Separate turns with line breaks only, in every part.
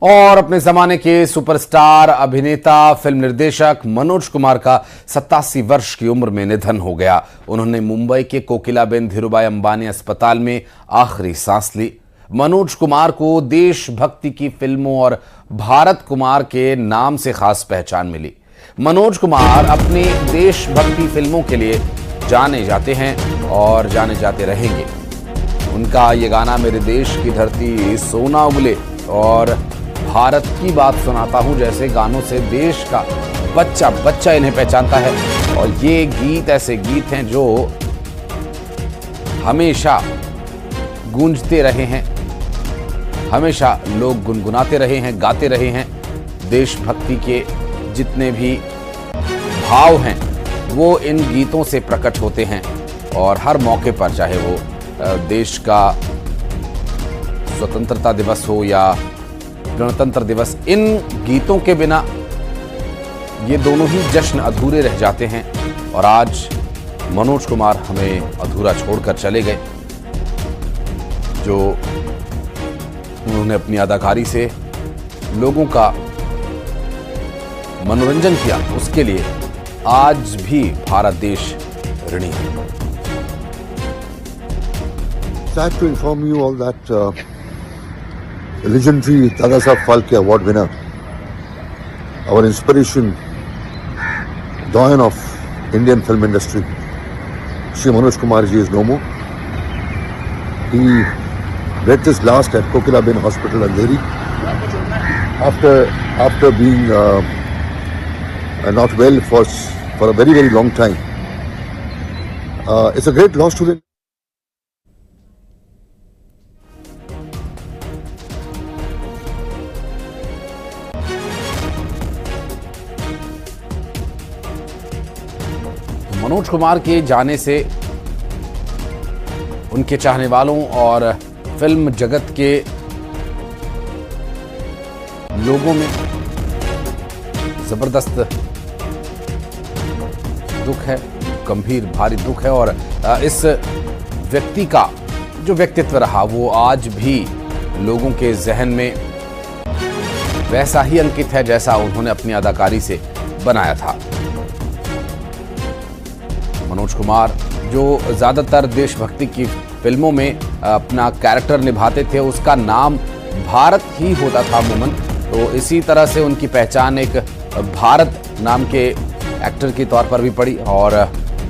और अपने जमाने के सुपरस्टार अभिनेता फिल्म निर्देशक मनोज कुमार का 87 वर्ष की उम्र में निधन हो गया। उन्होंने मुंबई के कोकिलाबेन धीरूभाई अंबानी अस्पताल में आखिरी सांस ली। मनोज कुमार को देशभक्ति की फिल्मों और भारत कुमार के नाम से खास पहचान मिली। मनोज कुमार अपनी देशभक्ति फिल्मों के लिए जाने जाते हैं और जाने जाते रहेंगे। उनका ये गाना मेरे देश की धरती सोना उगले और भारत की बात सुनाता हूं जैसे गानों से देश का बच्चा बच्चा इन्हें पहचानता है। और ये गीत ऐसे गीत हैं जो हमेशा गूंजते रहे हैं, हमेशा लोग गुनगुनाते रहे हैं, गाते रहे हैं। देशभक्ति के जितने भी भाव हैं वो इन गीतों से प्रकट होते हैं और हर मौके पर, चाहे वो देश का स्वतंत्रता दिवस हो या गणतंत्र दिवस, इन गीतों के बिना ये दोनों ही जश्न अधूरे रह जाते हैं। और आज मनोज कुमार हमें अधूरा छोड़कर चले गए। जो उन्होंने अपनी अदाकारी से लोगों का मनोरंजन किया, उसके लिए आज भी भारत देश ऋणी है।
Sad to inform you all that legendary Dada Saheb Phalke Award winner, our inspiration, doyen of Indian film industry, Shri Manoj Kumar ji is no more. He breathed his last at Kokilaben Hospital, Andheri, after being not well for a very, very long time. It's a great loss to the
Manoj Kumar के जाने से उनके चाहने वालों और film जगत के लोगों में जबरदस्त दुख है, गंभीर भारी दुख है। और इस व्यक्ति का जो व्यक्तित्व रहा वो आज भी लोगों के जहन में वैसा ही अंकित है जैसा उन्होंने अपनी अदाकारी से बनाया था। मनोज कुमार जो ज्यादातर देशभक्ति की फिल्मों में अपना कैरेक्टर निभाते थे, उसका नाम भारत ही होता था अमूमन। तो इसी तरह से उनकी पहचान एक भारत नाम के एक्टर के तौर पर भी पड़ी और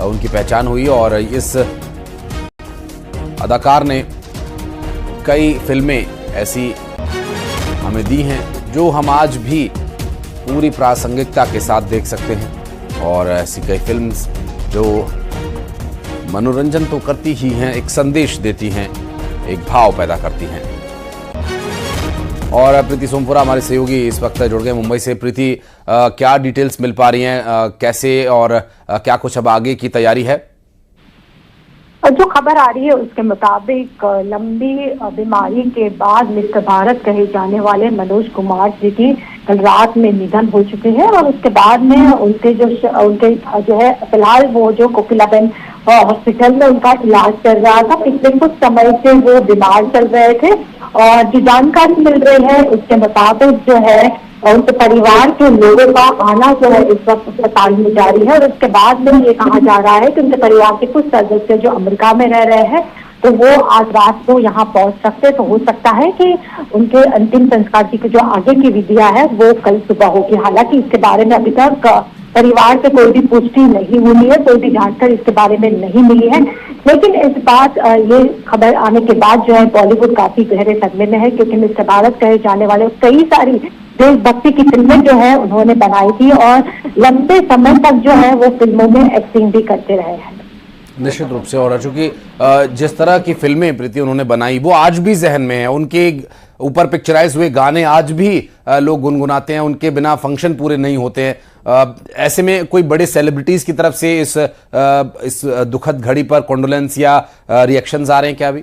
उनकी पहचान हुई। और इस अदाकार ने कई फिल्में ऐसी हमें दी हैं जो हम आज भी पूरी प्रासंगिकता के साथ देख सकते हैं। और ऐसी कई फिल्म्स जो मनोरंजन तो करती ही हैं, एक संदेश देती हैं, एक भाव पैदा करती हैं। और प्रीति सोमपुरा हमारे सहयोगी इस वक्त जुड़ गए मुंबई से। प्रीति, क्या डिटेल्स मिल पा रही हैं, कैसे और क्या कुछ अब आगे की तैयारी है?
जो खबर आ रही है उसके मुताबिक लंबी बीमारी के बाद मिस्टर भारत कहे जाने वाले मनोज कुमार जी की कल रात में निधन हो चुके हैं। और उसके बाद में उनके जो है फिलहाल वो जो कोकिलाबेन हॉस्पिटल में उनका इलाज चल रहा था। पिछले कुछ समय से वो बीमार चल रहे थे और जो जानकारी मिल रही है उसके मुताबिक जो है उनके परिवार के लोगों का आना जो है इस वक्त अस्पताल में जारी है। और उसके बाद में ये कहा जा रहा है कि उनके परिवार के कुछ सदस्य जो अमेरिका में रह रहे हैं तो वो आज रात को यहाँ पहुंच सकते, तो हो सकता है कि उनके अंतिम संस्कार की जो आगे की विधियां है वो कल सुबह होगी। हालांकि इसके बारे में अभी तक परिवार से कोई भी पुष्टि नहीं हुई है, कोई भी जानकारी इसके बारे में नहीं मिली है। लेकिन इस बात ये खबर आने के बाद जो है बॉलीवुड काफी गहरे सदमे में है, क्योंकि मिस्टर भारत कहे जाने वाले कई सारी देशभक्ति की फिल्में जो है उन्होंने बनाई थी और लंबे समय तक जो है वो फिल्मों में एक्टिंग भी करते रहे हैं।
निश्चित रूप से। और चूंकि जिस तरह की फिल्में प्रीति उन्होंने बनाई वो आज भी जहन में है, उनके ऊपर पिक्चराइज हुए गाने आज भी लोग गुनगुनाते हैं, उनके बिना फंक्शन पूरे नहीं होते हैं। ऐसे में कोई बड़े सेलिब्रिटीज की तरफ से इस दुखद घड़ी पर कॉन्डोलेंस या रिएक्शंस आ रहे हैं क्या अभी?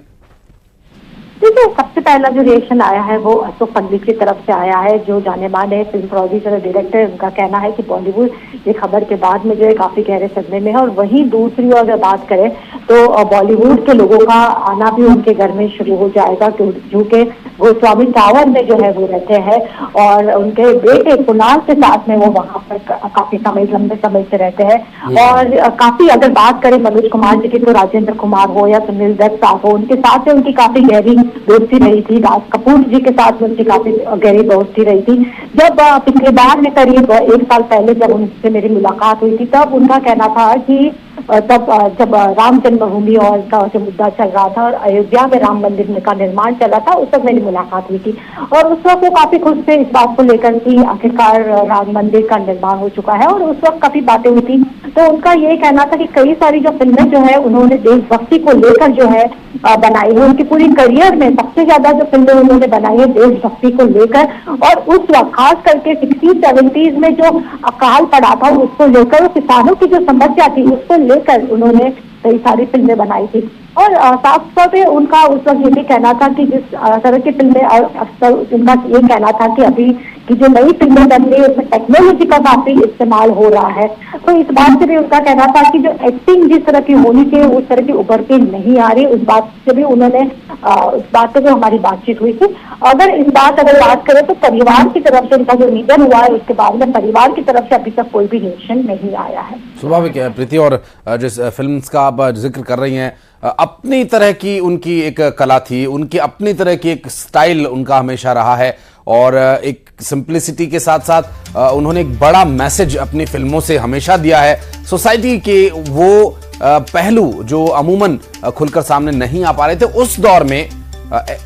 देखिए, सबसे पहला जो रिएक्शन आया है वो अशोक पंडित की तरफ से आया है, जो जाने माने फिल्म प्रोड्यूसर और डायरेक्टर है। उनका कहना है कि बॉलीवुड ये खबर के बाद में जो है काफी गहरे सदमे में है। और वहीं दूसरी ओर अगर बात करें तो बॉलीवुड के लोगों का आना भी उनके घर में शुरू हो जाएगा, क्योंकि गोस्वामी टावर में जो है वो रहते हैं और उनके बेटे कुणाल के साथ में वो वहां पर काफी लंबे समय से रहते हैं। और काफी अगर बात करें मनोज कुमार जी की तो राजेंद्र कुमार हो या सुनील दत्त साहब हो, उनके साथ में उनकी काफी गहरी दोस्ती रही थी। राज कपूर जी के साथ में उनकी काफी गहरी दोस्ती रही थी। जब पिछले बार में करीब 1 साल पहले जब उनसे मेरी मुलाकात हुई थी, तब उनका कहना था कि तब जब राम जन्मभूमि और का जो मुद्दा चल रहा था और अयोध्या में राम मंदिर का निर्माण चला था, उस वक्त मेरी मुलाकात हुई थी और उस वक्त वो काफी खुश थे इस बात को लेकर कि आखिरकार राम मंदिर का निर्माण हो चुका है। और उस वक्त काफी बातें हुई थी। तो उनका ये कहना था कि कई सारी जो फिल्में जो है उन्होंने देशभक्ति को लेकर जो है बनाई है। उनकी पूरी करियर में सबसे ज्यादा जो फिल्में उन्होंने बनाई है देशभक्ति को लेकर, और उस वक्त खास करके 60-70s में जो अकाल पड़ा था उसको लेकर, किसानों की जो समस्या थी उसको लेकर उन्होंने कई सारी फिल्में बनाई थी। और साफ तौर पे उनका उस वक्त ये भी कहना था कि जिस तरह की फिल्में अक्सर उनका ये कहना था कि अभी की जो नई फिल्में बन रही है उसमें टेक्नोलॉजी का काफी इस्तेमाल हो रहा है। तो इस बात से भी उनका कहना था कि जो एक्टिंग जिस तरह की होनी चाहिए उस तरह की उभर के नहीं आ रही। उस बात से भी उन्होंने उस बात पे जो हमारी बातचीत हुई थी। अगर बात करें तो परिवार की तरफ से उनका जो निधन हुआ है उसके बाद में परिवार की तरफ से अभी तक कोई भी रिएक्शन नहीं आया है।
स्वाभाविक है प्रीति, और जिस फिल्म का आप जिक्र कर रही हैं, अपनी तरह की उनकी एक कला थी, उनकी अपनी तरह की एक स्टाइल उनका हमेशा रहा है और एक सिंप्लिसिटी के साथ साथ उन्होंने एक बड़ा मैसेज अपनी फिल्मों से हमेशा दिया है। सोसाइटी के वो पहलू जो अमूमन खुलकर सामने नहीं आ पा रहे थे, उस दौर में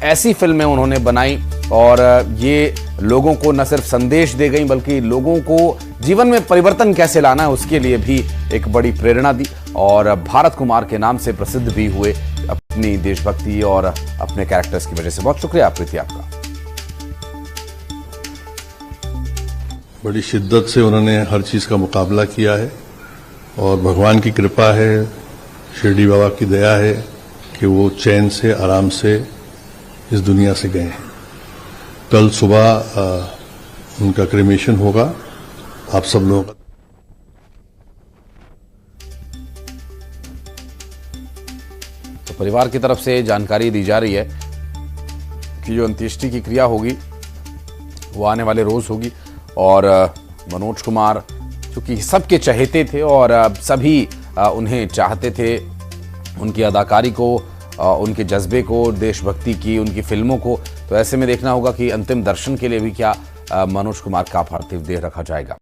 ऐसी फिल्में उन्होंने बनाई और ये लोगों को न सिर्फ संदेश दे गई बल्कि लोगों को जीवन में परिवर्तन कैसे लाना है उसके लिए भी एक बड़ी प्रेरणा दी और भारत कुमार के नाम से प्रसिद्ध भी हुए अपनी देशभक्ति और अपने कैरेक्टर्स की वजह से। बहुत शुक्रिया प्रीति आपका।
बड़ी शिद्दत से उन्होंने हर चीज का मुकाबला किया है और भगवान की कृपा है, शिरडी बाबा की दया है कि वो चैन से आराम से इस दुनिया से गए हैं। कल सुबह उनका क्रेमेशन होगा। आप सब लोग
तो परिवार की तरफ से जानकारी दी जा रही है कि जो अंत्येष्टि की क्रिया होगी वो आने वाले रोज होगी और मनोज कुमार चूंकि सबके चहेते थे और सभी उन्हें चाहते थे, उनकी अदाकारी को, उनके जज्बे को, देशभक्ति की, उनकी फिल्मों को, तो ऐसे में देखना होगा कि अंतिम दर्शन के लिए भी क्या मनोज कुमार का पार्थिव देह रखा जाएगा।